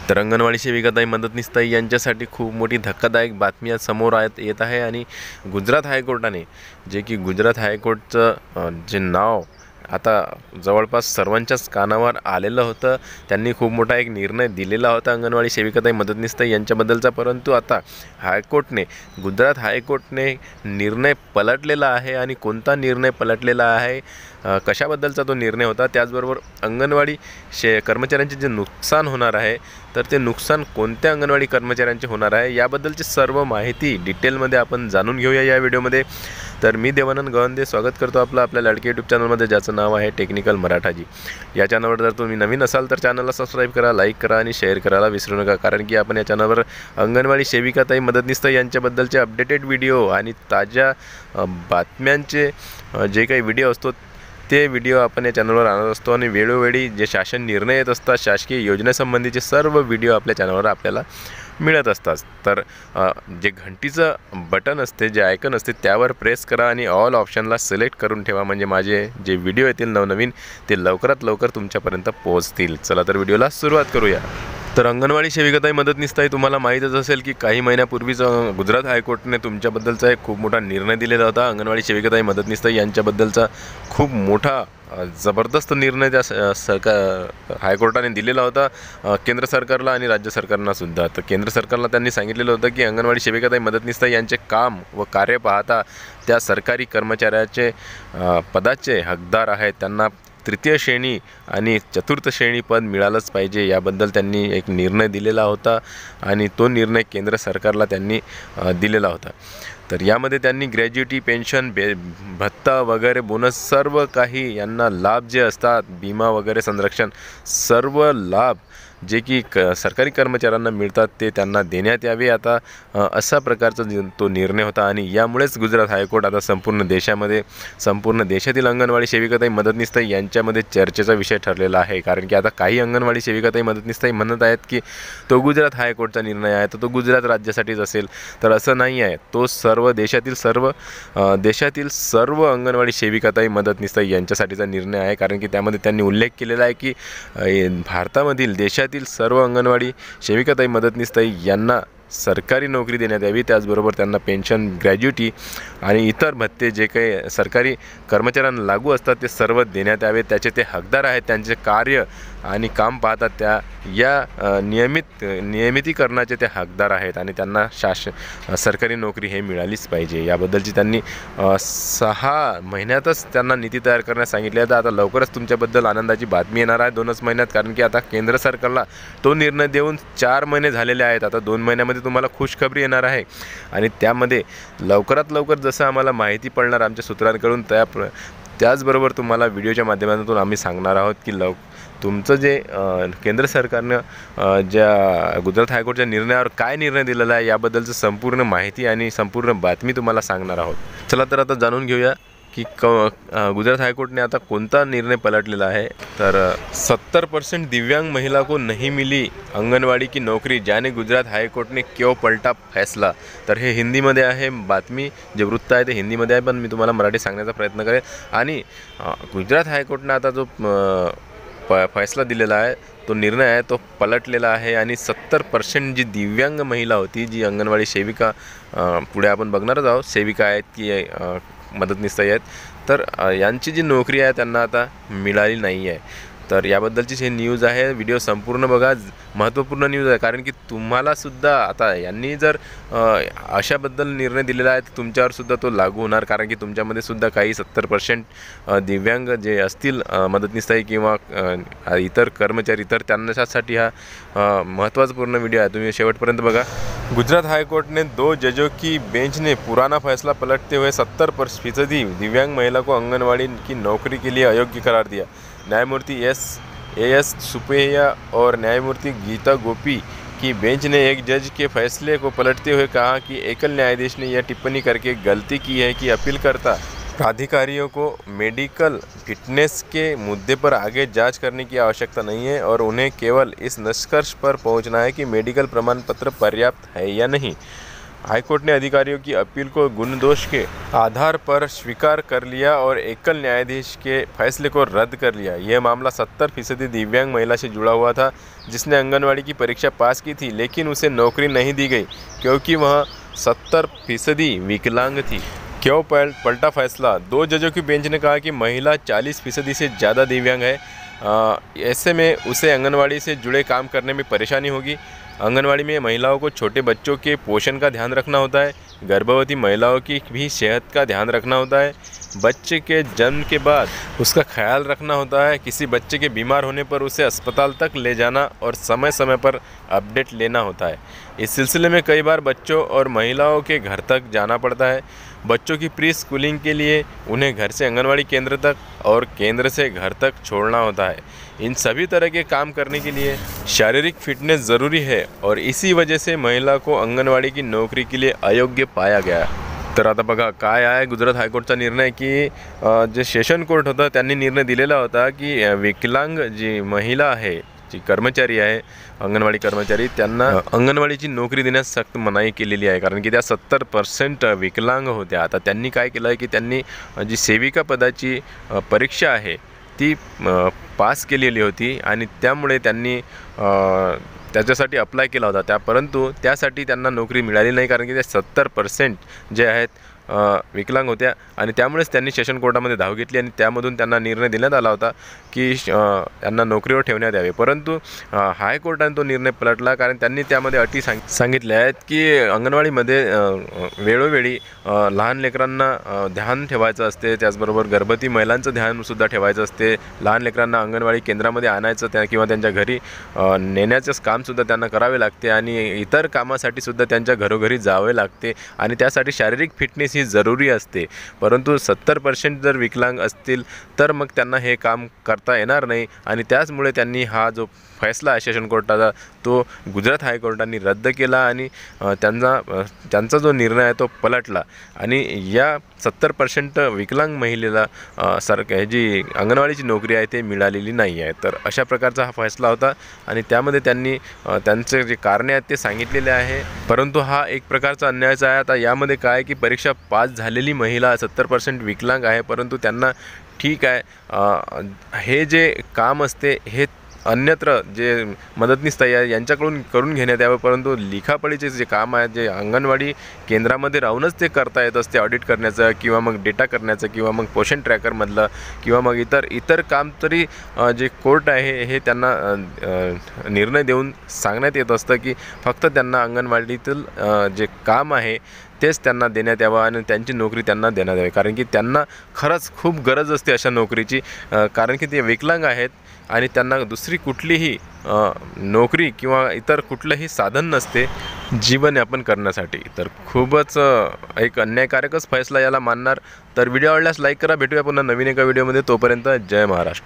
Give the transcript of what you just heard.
तर अंगणवाडी सेविकाताई मदतनीसताई यांच्यासाठी खूप मोठी धक्कादायक बातमी आज समोर येत आहे। आणि गुजरात हायकोर्टाने जे की गुजरात हायकोर्टचं जे नाव आता जवळपास सर्वांच्याच कानावर आलेलं होतं, त्यांनी खूप मोठा एक निर्णय दिलेला होता अंगणवाडी सेविकाताई मदतनीसताई यांच्याबद्दलचा। परंतु आता गुजरात हायकोर्टने निर्णय पलटलेला आहे। आणि कोणता निर्णय पलटलेला आहे, कशाबद्दलचा तो निर्णय होता, त्याचबरोबर अंगणवाडी कर्मचाऱ्यांचे जे नुकसान होणार आहे तर ते नुकसान कोणत्या अंगणवाडी कर्मचाऱ्यांचे होणार आहे याबद्दलची सर्व माहिती डिटेलमध्ये आपण जाणून घेऊया या व्हिडिओमध्ये। तर मी देवानंद गवंदे स्वागत करतो आपल्या लाडके यूट्यूब चॅनलमध्ये, ज्याचं नाव आहे टेक्निकल मराठाजी। या चॅनलवर जर तुम्ही नवीन असाल तर चॅनलला सबस्क्राईब करा, लाईक करा आणि शेअर करायला विसरू नका, कारण की आपण या चॅनलवर अंगणवाडी सेविकाताई मदतनीसताई यांच्याबद्दलचे अपडेटेड व्हिडिओ आणि ताज्या बातम्यांचे जे काही व्हिडिओ असतो ते व्हिडिओ आपण या चॅनलवर आणत असतो। आणि वेळोवेळी जे शासन निर्णय येत असतात, शासकीय योजनेसंबंधीचे सर्व व्हिडिओ आपल्या चॅनलवर आपल्याला मिळत असतात। तर जे घंटीचं बटन असते, जे आयकन असते, त्यावर प्रेस करा आणि ऑल ऑप्शनला सिलेक्ट करून ठेवा, म्हणजे माझे जे व्हिडिओ येतील नवनवीन ते लवकरात लवकर तुमच्यापर्यंत पोहोचतील। चला तर व्हिडिओला सुरुवात करूया। तर अंगणवाडी सेविकाताई मदतनीसताई तुम्हाला माहीतच असेल की काही महिन्यापूर्वीच गुजरात हायकोर्टने तुमच्याबद्दलचा एक खूप मोठा निर्णय दिलेला होता। अंगणवाडी सेविकाताई मदतनीसताई यांच्याबद्दलचा खूप मोठा जबरदस्त निर्णय त्या हायकोर्टाने दिलेला होता, केंद्र सरकारला आणि राज्य सरकारना सुद्धा। तर केंद्र सरकारला त्यांनी सांगितलेलं होतं की अंगणवाडी सेविकाताई मदतनीसताई यांचे काम व कार्य पाहता त्या सरकारी कर्मचाऱ्याचे पदाचे हकदार आहेत, त्यांना तृतीय श्रेणी आणि चतुर्थ श्रेणी पद मिळालंच पाहिजे, याबद्दल त्यांनी एक निर्णय दिलेला होता। आणि तो निर्णय केंद्र सरकारला त्यांनी दिलेला होता। तर यामध्ये त्यांनी ग्रॅज्युटी, पेन्शन, भत्ता वगैरे, बोनस, सर्व काही यांना लाभ जे असतात, विमा वगैरे, संरक्षण, सर्व लाभ जे की सरकारी कर्मचाऱ्यांना मिळतात ते त्यांना देण्यात यावे आता, अशा प्रकारचा तो निर्णय होता। आणि यामुळेच गुजरात हायकोर्ट आता संपूर्ण देशातील अंगणवाडी सेविकाताई मदतनीसताई यांच्यामध्ये चर्चेचा विषय ठरलेला आहे। कारण की आता काही अंगणवाडी सेविकाताई मदतनीसताई म्हणत आहेत की तो गुजरात हायकोर्टचा निर्णय आहे तर तो गुजरात राज्यासाठीच असेल, तर असं नाही आहे। तो देशातील सर्व अंगणवाडी सेविकाताई मदतनीसताई यांच्यासाठीचा निर्णय आहे। कारण की त्यामध्ये त्यांनी उल्लेख केलेला आहे की देशातील सर्व अंगणवाडी सेविकाताई मदतनीसताई यांना सरकारी नोकरी देण्यात यावी, त्याचबरोबर त्यांना पेन्शन, ग्रॅज्युटी आणि इतर भत्ते जे काही सरकारी कर्मचाऱ्यांना लागू असतात ते सर्व देण्यात यावे, त्याचे ते हकदार आहेत। त्यांचे कार्य आणि काम पाहतात त्या या नियमितीकरणाचे ते हकदार आहेत आणि त्यांना सरकारी नोकरी हे मिळालीच पाहिजे, याबद्दलची त्यांनी 6 महिन्यातच त्यांना नीती तयार करण्यास सांगितले आहे। आता लवकरच तुमच्याबद्दल आनंदाची बातमी येणार आहे 2च महिन्यात, कारण की आता केंद्र सरकारला तो निर्णय देऊन 4 महिने झालेले आहेत। आता 2 महिन्यामध्ये तुम्हाला खुशखबरी येणार आहे। आणि त्यामध्ये लवकरात लवकर जसं आम्हाला माहिती पडणार आमच्या सूत्रांकडून त्याचबरोबर तुम्हाला व्हिडिओच्या माध्यमातून आम्ही सांगणार आहोत की तुमचं जे केंद्र सरकारनं ज्या गुजरात हायकोर्टच्या निर्णयावर काय निर्णय दिलेला आहे याबद्दलचं संपूर्ण माहिती आणि संपूर्ण बातमी तुम्हाला सांगणार आहोत। चला तर आता जाणून घेऊया की गुजरात हाईकोर्ट ने आता कोणता निर्णय पलटलेला आहे। तर 70% दिव्यांग महिला को नहीं मिली अंगनवाड़ी की नौकरी, जाने गुजरात हाईकोर्ट ने क्यों पलटा फैसला। तर हे हिंदीमध्ये आहे बातमी, जे वृत्त आहे ते हिंदीमध्ये आहे, पण मी तुम्हाला मराठी सांगण्याचा प्रयत्न करेन। आणि गुजरात हायकोर्टने आता जो फैसला दिलेला आहे, तो निर्णय आहे तो पलटलेला आहे। आणि 70% जी दिव्यांग महिला होती, जी अंगणवाडी सेविका, पुढे आपण बघणारच आहोत, सेविका आहेत की मदतनीसताई आहेत, तर यांची जी नोकरी आहे त्यांना आता मिळाली नाही आहे। तर याबद्दलचीच हे न्यूज आहे, व्हिडिओ संपूर्ण बघा, महत्त्वपूर्ण न्यूज आहे। कारण की तुम्हाला सुद्धा आता यांनी जर अशाबद्दल निर्णय दिलेला आहे तर तुमच्यावर सुद्धा तो लागू होणार, कारण की तुमच्यामध्ये सुद्धा काही 70% दिव्यांग जे असतील मदतनीसताई किंवा इतर कर्मचारी, तर त्यांच्यासाठी हा महत्त्वाचा पूर्ण व्हिडिओ आहे, तुम्ही शेवटपर्यंत बघा। गुजरात हाईकोर्ट ने 2 जजों की बेंच ने पुराना फैसला पलटते हुए 70% दिव्यांग महिला को आंगनवाड़ी की नौकरी के लिए अयोग्य करार दिया। न्यायमूर्ति एस सुपैया और न्यायमूर्ति गीता गोपी की बेंच ने एक जज के फैसले को पलटते हुए कहा कि एकल न्यायाधीश ने यह टिप्पणी करके गलती की है कि अपीलकर्ता प्राधिकारियों को मेडिकल फिटनेस के मुद्दे पर आगे जांच करने की आवश्यकता नहीं है और उन्हें केवल इस निष्कर्ष पर पहुंचना है कि मेडिकल प्रमाण पत्र पर्याप्त है या नहीं। हाईकोर्ट ने अधिकारियों की अपील को गुणदोष के आधार पर स्वीकार कर लिया और एकल न्यायाधीश के फैसले को रद्द कर लिया। यह मामला 70% दिव्यांग महिला से जुड़ा हुआ था, जिसने आंगनवाड़ी की परीक्षा पास की थी, लेकिन उसे नौकरी नहीं दी गई क्योंकि वह 70% विकलांग थी। क्यों पलटा फैसला? 2 जजों की बेंच ने कहा कि महिला 40% से ज़्यादा दिव्यांग है। ऐसे में उसे आंगनवाड़ी से जुड़े काम करने में परेशानी होगी। आंगनवाड़ी में महिलाओं को छोटे बच्चों के पोषण का ध्यान रखना होता है, गर्भवती महिलाओं की भी सेहत का ध्यान रखना होता है, बच्चे के जन्म के बाद उसका ख्याल रखना होता है, किसी बच्चे के बीमार होने पर उसे अस्पताल तक ले जाना और समय समय पर अपडेट लेना होता है। इस सिलसिले में कई बार बच्चों और महिलाओं के घर तक जाना पड़ता है। बच्चों की प्री स्कूलिंग के लिए उन्हें घर से आंगनवाड़ी केंद्र तक और केंद्र से घर तक छोड़ना होता है। इन सभी तरह के काम करने के लिए शारीरिक फिटनेस ज़रूरी है और इसी वजह से महिला को आंगनवाड़ी की नोकरी के लिए अयोग्य पाया गया। तर आता बघा काय आहे गुजरात हायकोर्टचा निर्णय की जे सेशन कोर्ट होतं त्यांनी निर्णय दिलेला होता की विकलांग जी महिला आहे, जी कर्मचारी आहे, अंगणवाडी कर्मचारी, त्यांना अंगणवाडीची नोकरी देण्यास सक्त मनाई केलेली आहे, कारण की त्या 70% विकलांग होत्या। आता त्यांनी काय केलं आहे की त्यांनी जी सेविका पदाची परीक्षा आहे ती पास केलेली होती आणि त्यामुळे त्यांनी त्याच्यासाठी अप्लाय केला होता, परंतु त्यासाठी त्यांना नोकरी मिळाली नाही, कारण की त्या 70% जे आहेत विकलांग होत्या आणि त्यामुळेच त्यांनी सेशन कोर्टामध्ये धाव घेतली आणि त्यामधून त्यांना निर्णय देण्यात आला होता की यांना नोकरीवर ठेवण्यात यावे। परंतु हायकोर्टाने तो निर्णय पलटला, कारण त्यांनी त्यामध्ये अटी सांगितल्या आहेत की अंगणवाडीमध्ये वेळोवेळी लहान लेकरांना ध्यान ठेवायचं असते, त्याचबरोबर गर्भवती महिलांचं ध्यानसुद्धा ठेवायचं असते, लहान लेकरांना अंगणवाडी केंद्रामध्ये आणायचं किंवा त्यांच्या घरी नेण्याचं कामसुद्धा त्यांना करावे लागते आणि इतर कामासाठी सुद्धा त्यांच्या घरोघरी जावे लागते आणि त्यासाठी शारीरिक फिटनेस ही जरूरी असते। परंतु 70% जर विकलांग असतील तर मग त्यांना हे काम करता येणार नाही आणि त्याचमुळे त्यांनी हा जो फैसला आहे सेशन कोर्टाचा तो गुजरात हायकोर्टाने रद्द केला आणि त्यांचा जो निर्णय आहे तो पलटला आणि या 70% विकलांग महिलेला जी अंगणवाडीची नोकरी आहे ते मिळालेली नाही आहे। तर अशा प्रकारचा हा फैसला होता आणि त्यामध्ये त्यांनी त्यांचे जे कारणे आहेत ते सांगितलेले आहे। परंतु हा एक प्रकारचा अन्यायच आहे। आता यामध्ये काय की परीक्षा पास झालेली महिला 70% विकलांग आहे, परंतु त्यांना ठीक आहे हे जे काम असते हे अन्यत्र जे मदतनीस ताई आहे यांच्याकडून करून घेण्यात यावं, परंतु लिखापळीचे जे काम आहे जे अंगणवाडी केंद्रामध्ये राहूनच ते करता येत असते, ऑडिट करण्याचं किंवा मग डेटा करण्याचं किंवा मग पोषण ट्रॅकरमधलं किंवा मग इतर काम तरी जे कोर्ट आहे हे त्यांना निर्णय देऊन सांगण्यात येत असतं की फक्त त्यांना अंगणवाडीतील जे काम आहे तेच त्यांना देण्यात यावं आणि त्यांची नोकरी त्यांना देण्यात यावी, कारण की त्यांना खरंच खूप गरज असते अशा नोकरीची, कारण की ते विकलांग आहेत आणि त्यांना दुसरी कुठलीही नोकरी किंवा इतर कुठलंही साधन नसते जीवनयापन करण्यासाठी। तर खूपच एक अन्यायकारकच फैसला याला मानणार। तर व्हिडिओ आवडल्यास लाईक करा, भेटूया पुन्हा नवीन एका व्हिडिओमध्ये, तोपर्यंत जय महाराष्ट्र।